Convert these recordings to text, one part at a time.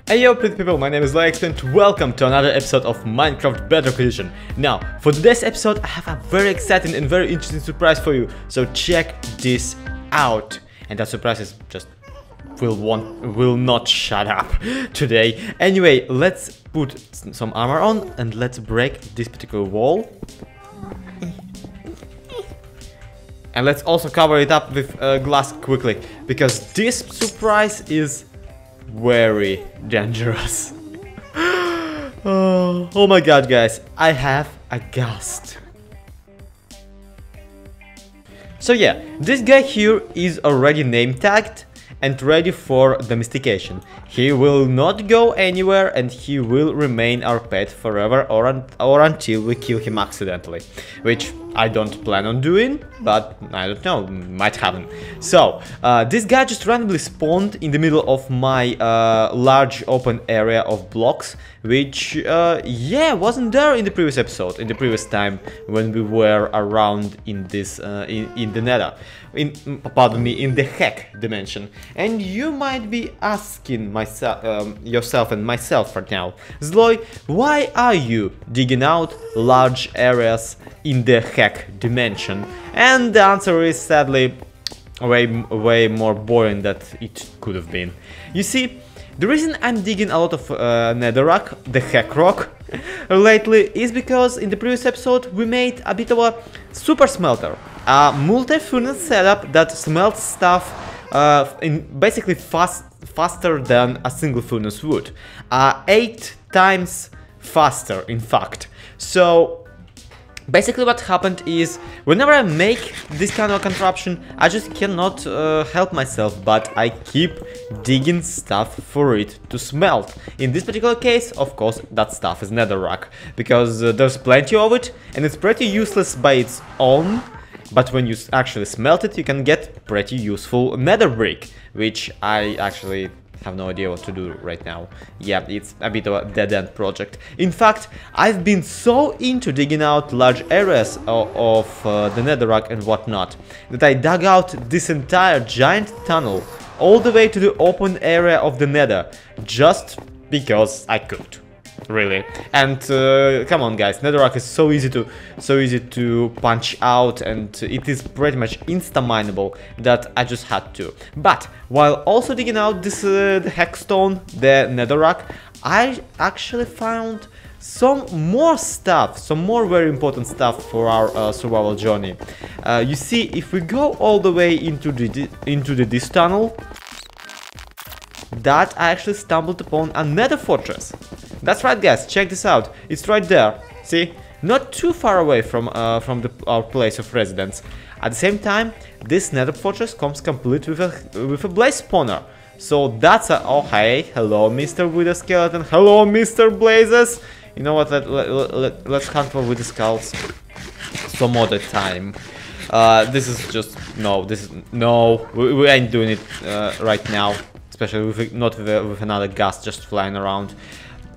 Hey yo pretty people, my name is Lex and welcome to another episode of Minecraft Bedrock Edition. Now, for today's episode I have a very exciting and very interesting surprise for you, so check this out. And that surprise is just will not shut up today. Anyway, let's put some armor on and let's break this particular wall. And let's also cover it up with glass quickly, because this surprise is very dangerous. Oh my god, guys, I have a Ghast. So yeah, this guy here is already name tagged and ready for domestication. He will not go anywhere and he will remain our pet forever or until we kill him accidentally, which I don't plan on doing, but I don't know, might happen. So, this guy just randomly spawned in the middle of my large open area of blocks, which, yeah, wasn't there in the previous episode, in the previous time when we were around in this, in the nether. Pardon me, in the heck dimension. And you might be asking yourself and myself right now, Zloy, why are you digging out large areas in the heck dimension? And the answer is sadly way more boring than it could have been. You see, the reason I'm digging a lot of netherrack, the heck rock, lately is because in the previous episode we made a bit of a super smelter, a multi-furnace setup that smelts stuff basically faster than a single furnace would, 8 times faster in fact. So basically what happened is, whenever I make this kind of contraption, I just cannot help myself, but I keep digging stuff for it to smelt. In this particular case, of course, that stuff is netherrack, because there's plenty of it, and it's pretty useless by its own, but when you actually smelt it, you can get pretty useful nether brick, which I actually have no idea what to do right now. Yeah, it's a bit of a dead-end project. In fact, I've been so into digging out large areas of the netherrack and whatnot that I dug out this entire giant tunnel all the way to the open area of the nether, just because I could. Really. And come on, guys, netherrack is so easy to punch out, and it is pretty much insta-mineable that I just had to. But while also digging out this the hexstone, the netherrack, I actually found some more stuff, some more very important stuff for our survival journey. You see, if we go all the way into this tunnel, that I actually stumbled upon a nether fortress. That's right, guys, check this out. It's right there. See? Not too far away from our place of residence. At the same time, this nether fortress comes complete with a blaze spawner. So that's a... Oh, hey, hello, Mr. Wither Skeleton. Hello, Mr. Blazes. You know what, let's hunt for Wither Skulls some other time. This is just... No, we ain't doing it right now. Especially not with another Ghast just flying around.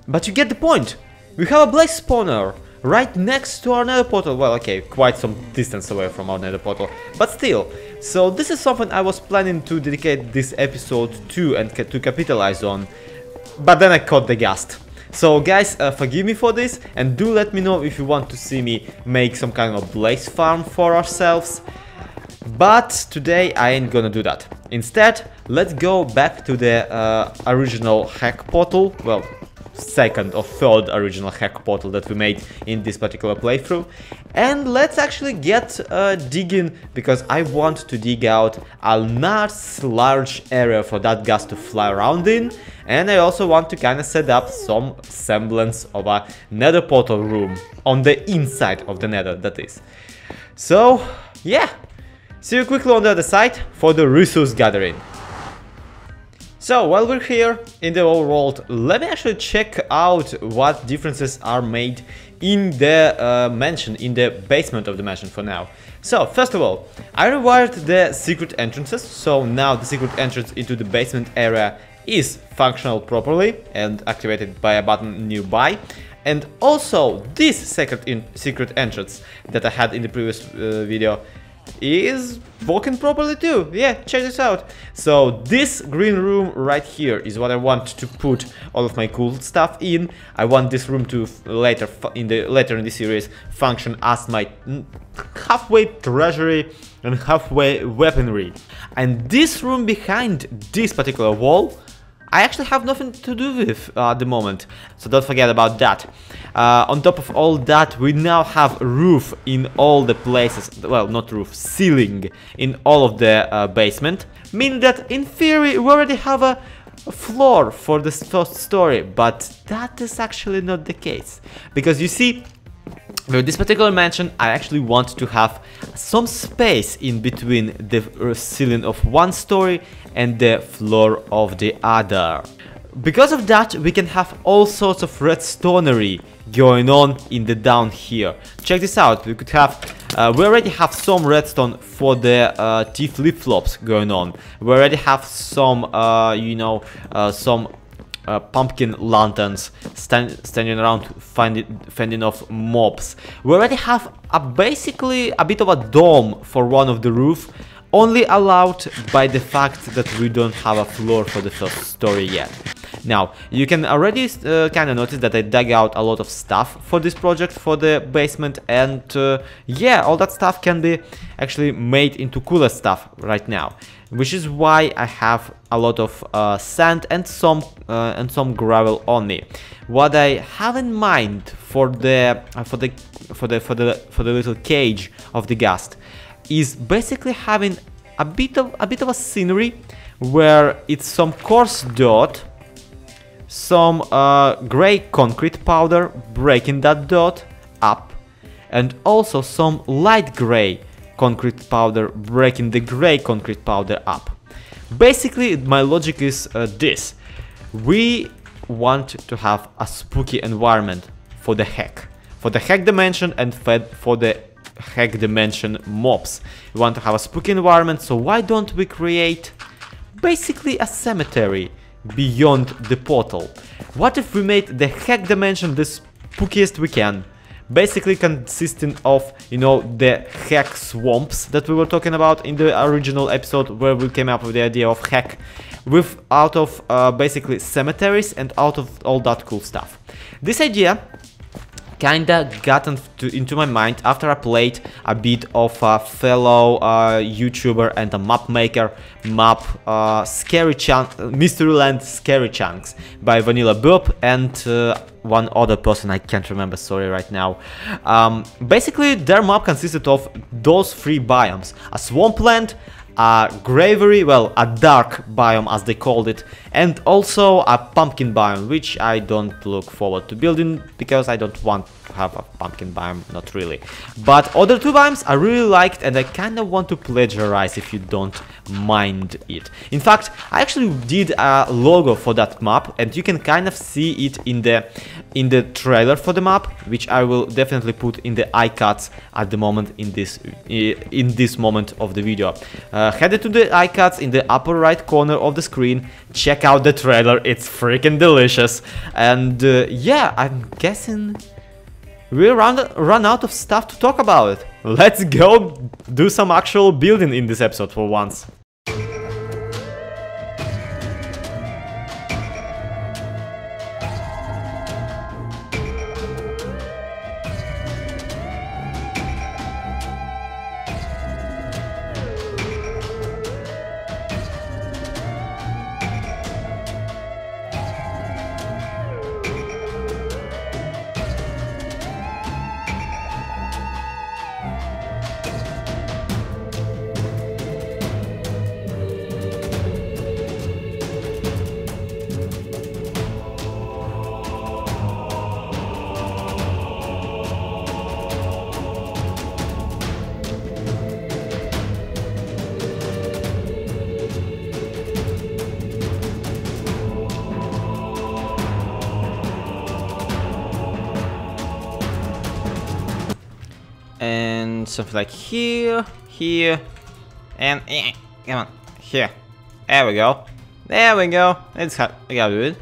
But you get the point! We have a blaze spawner right next to our nether portal. Well, okay, quite some distance away from our nether portal, but still. So this is something I was planning to dedicate this episode to and to capitalize on. But then I caught the Ghast. So guys, forgive me for this, and do let me know if you want to see me make some kind of blaze farm for ourselves. But today I ain't gonna do that. Instead, let's go back to the original hack portal. Well, second or third original hack portal that we made in this particular playthrough, and let's actually get digging, because I want to dig out a nice large area for that Ghast to fly around in, and I also want to kind of set up some semblance of a nether portal room on the inside of the nether, that is. So yeah, see you quickly on the other side for the resource gathering. So, while we're here in the old world, let me actually check out what differences are made in the mansion, in the basement of the mansion for now. So, first of all, I rewired the secret entrances, so now the secret entrance into the basement area is functional properly and activated by a button nearby. And also, this secret entrance that I had in the previous video is working properly too. Yeah, check this out. So this green room right here is what I want to put all of my cool stuff in. I want this room to later in the series function as my halfway treasury and halfway weaponry. And this room behind this particular wall, I actually have nothing to do with at the moment, so don't forget about that. On top of all that, we now have roof in all the places, well, not roof, ceiling in all of the basement, meaning that in theory we already have a floor for the first story, but that is actually not the case, because you see, with this particular mansion, I actually want to have some space in between the ceiling of one story and the floor of the other. Because of that, we can have all sorts of redstonery going on in the down here. Check this out. We could have, we already have some redstone for the T flip-flops going on. We already have some, you know, some pumpkin lanterns standing around fending off mobs. We already have basically a bit of a dome for one of the roof, only allowed by the fact that we don't have a floor for the first story yet. Now, you can already kind of notice that I dug out a lot of stuff for this project, for the basement, and yeah, all that stuff can be actually made into cooler stuff right now, which is why I have a lot of sand and some gravel on me. What I have in mind for the little cage of the Ghast is basically having a bit of a scenery where it's some coarse dirt, some gray concrete powder, breaking that dirt up, and also some light gray concrete powder, breaking the gray concrete powder up. Basically, my logic is this. We want to have a spooky environment for the hack dimension and for the hack dimension mobs. We want to have a spooky environment, so why don't we create basically a cemetery beyond the portal? What if we made the hack dimension the spookiest we can, basically consisting of, you know, the hack swamps that we were talking about in the original episode, where we came up with the idea of hack, with out of basically cemeteries and out of all that cool stuff. This idea kinda got into my mind after I played a bit of a fellow YouTuber and a map maker Scary Chunks, Mysteryland Scary Chunks by Vanilla Burp and one other person I can't remember, sorry, right now. Basically, their map consisted of those three biomes: a swampland, a gravery, well, a dark biome as they called it, and also a pumpkin biome, which I don't look forward to building because I don't want to have a pumpkin biome, not really. But other two biomes I really liked, and I kind of want to plagiarize, if you don't mind it. In fact, I actually did a logo for that map, and you can kind of see it in the trailer for the map, which I will definitely put in the iCards at the moment in this moment of the video. Head to the iCards in the upper right corner of the screen, check out the trailer, it's freaking delicious. And yeah, I'm guessing we'll run out of stuff to talk about. Let's go do some actual building in this episode for once. And something like here, and come on, here. There we go. There we go. That's how we gotta do it.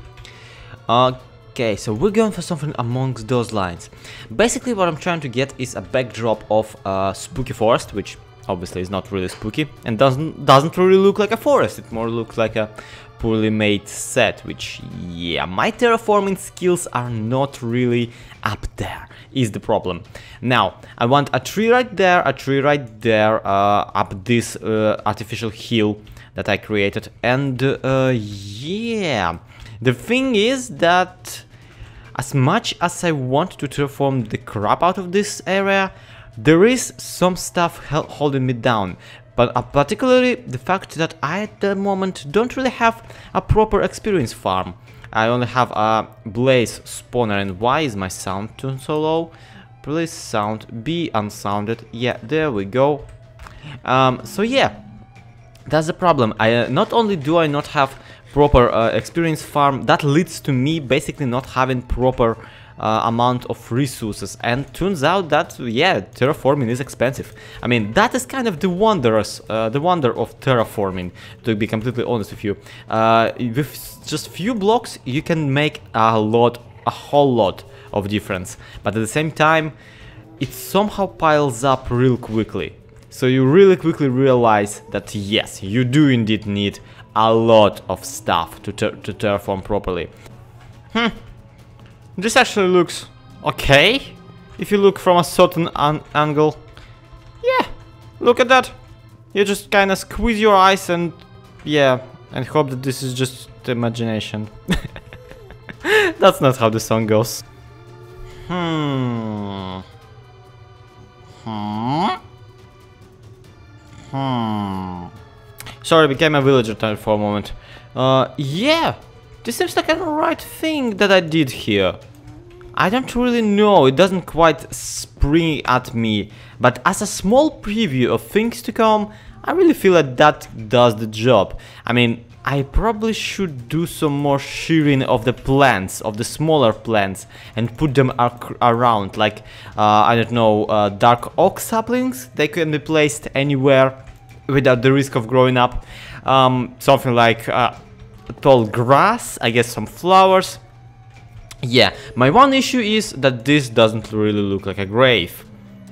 Okay, so we're going for something amongst those lines. Basically, what I'm trying to get is a backdrop of spooky forest, which obviously it's not really spooky, and doesn't really look like a forest. It more looks like a poorly made set, which, yeah, my terraforming skills are not really up there, is the problem. Now, I want a tree right there, a tree right there, up this artificial hill that I created, and yeah, the thing is that as much as I want to terraform the crap out of this area, there is some stuff holding me down. But particularly the fact that I at the moment don't really have a proper experience farm. I only have a blaze spawner. And why is my sound tune so low? Please sound be unsounded. Yeah, there we go. So yeah, that's the problem. Not only do I not have proper experience farm, that leads to me basically not having proper amount of resources, and turns out that, yeah, terraforming is expensive. I mean, that is kind of the wonder of terraforming, to be completely honest with you. With just few blocks you can make a whole lot of difference, but at the same time it somehow piles up real quickly. So you really quickly realize that yes, you do indeed need a lot of stuff to terraform properly. This actually looks okay, if you look from a certain angle. Yeah, look at that. You just kind of squeeze your eyes and, yeah, and hope that this is just imagination. That's not how the song goes. Sorry, I became a villager for a moment. Yeah, this seems like a right thing that I did here. I don't really know, it doesn't quite spring at me, but as a small preview of things to come, I really feel that that does the job. I mean, I probably should do some more shearing of the plants, of the smaller plants, and put them around, like, I don't know, dark oak saplings. They can be placed anywhere without the risk of growing up. Something like tall grass, I guess some flowers. Yeah, my one issue is that this doesn't really look like a grave,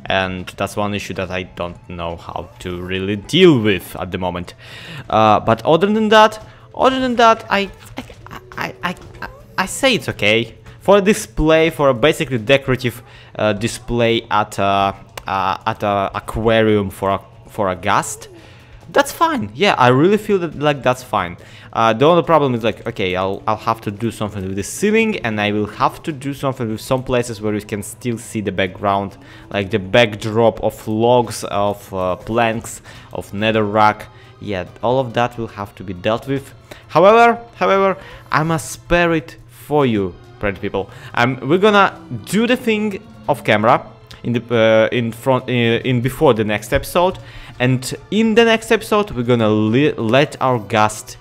and that's one issue that I don't know how to really deal with at the moment. But other than that, I say it's okay for a display, for a basically decorative display at a aquarium for a ghast. That's fine. Yeah, I really feel that like that's fine. The only problem is like, okay, I'll have to do something with the ceiling, and I will have to do something with some places where you can still see the background, like the backdrop of logs, of planks, of netherrack. Yeah, all of that will have to be dealt with. However, I must spare it for you, pretty people. We're gonna do the thing off camera in the before the next episode. And in the next episode, we're gonna let our Ghast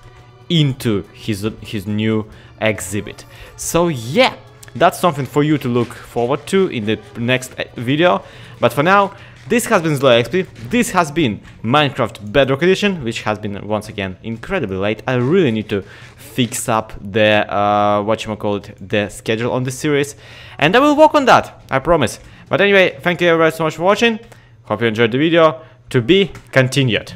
into his new exhibit. So yeah, that's something for you to look forward to in the next video. But for now, this has been ZloXP. This has been Minecraft Bedrock Edition, which has been once again incredibly late. I really need to fix up the the schedule on this series, and I will work on that, I promise. But anyway, thank you everybody so much for watching. Hope you enjoyed the video. To be continued.